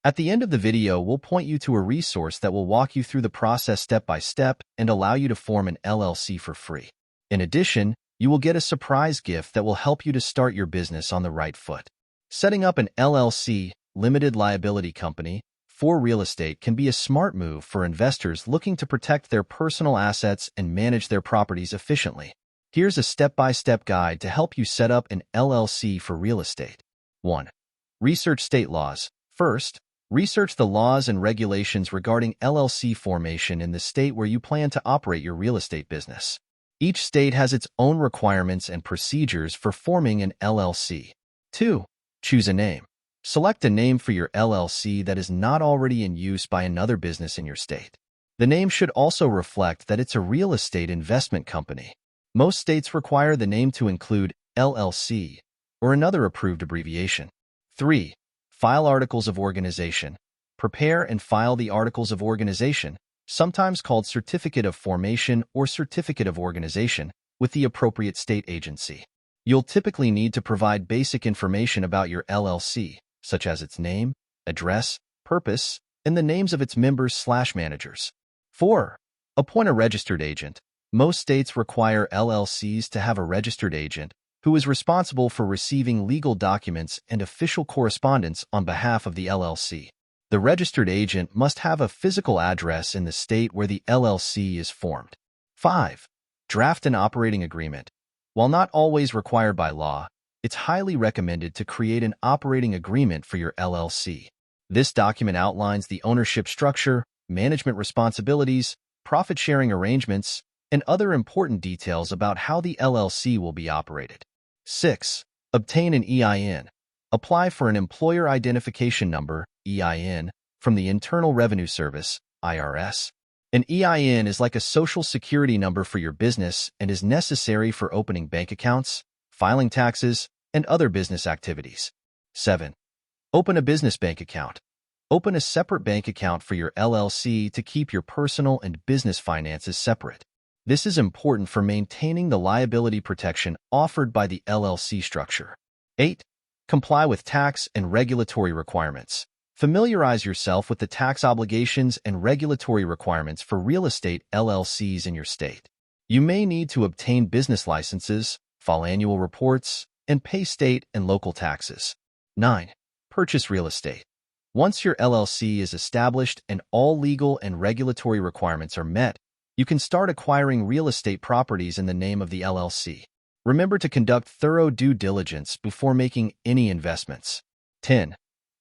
At the end of the video, we'll point you to a resource that will walk you through the process step by step and allow you to form an LLC for free. In addition, you will get a surprise gift that will help you to start your business on the right foot. Setting up an LLC, limited liability company, for real estate can be a smart move for investors looking to protect their personal assets and manage their properties efficiently. Here's a step-by-step guide to help you set up an LLC for real estate. 1. Research state laws. First, research the laws and regulations regarding LLC formation in the state where you plan to operate your real estate business. Each state has its own requirements and procedures for forming an LLC. 2. Choose a name. Select a name for your LLC that is not already in use by another business in your state. The name should also reflect that it's a real estate investment company. Most states require the name to include LLC or another approved abbreviation. 3. File articles of organization. Prepare and file the articles of organization, sometimes called Certificate of Formation or Certificate of Organization, with the appropriate state agency. You'll typically need to provide basic information about your LLC, such as its name, address, purpose, and the names of its members/managers. 4. Appoint a registered agent. Most states require LLCs to have a registered agent who is responsible for receiving legal documents and official correspondence on behalf of the LLC. The registered agent must have a physical address in the state where the LLC is formed. 5. Draft an operating agreement. While not always required by law, it's highly recommended to create an operating agreement for your LLC. This document outlines the ownership structure, management responsibilities, profit-sharing arrangements, and other important details about how the LLC will be operated. 6. Obtain an EIN. Apply for an Employer Identification Number, EIN, from the Internal Revenue Service, IRS. An EIN is like a social security number for your business and is necessary for opening bank accounts, filing taxes, and other business activities. 7. Open a business bank account. Open a separate bank account for your LLC to keep your personal and business finances separate. This is important for maintaining the liability protection offered by the LLC structure. 8. Comply with tax and regulatory requirements. Familiarize yourself with the tax obligations and regulatory requirements for real estate LLCs in your state. You may need to obtain business licenses, file annual reports, and pay state and local taxes. 9. Purchase real estate. Once your LLC is established and all legal and regulatory requirements are met, you can start acquiring real estate properties in the name of the LLC. Remember to conduct thorough due diligence before making any investments. 10.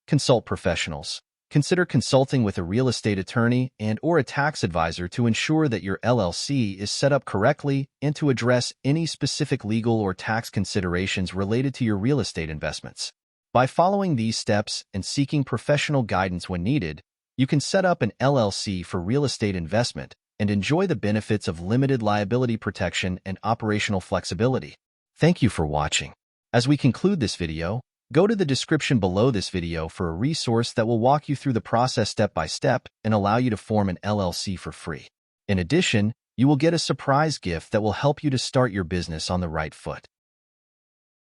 Consult professionals. Consider consulting with a real estate attorney and/or a tax advisor to ensure that your LLC is set up correctly and to address any specific legal or tax considerations related to your real estate investments. By following these steps and seeking professional guidance when needed, you can set up an LLC for real estate investment and enjoy the benefits of limited liability protection and operational flexibility. Thank you for watching. As we conclude this video, go to the description below this video for a resource that will walk you through the process step by step and allow you to form an LLC for free. In addition, you will get a surprise gift that will help you to start your business on the right foot.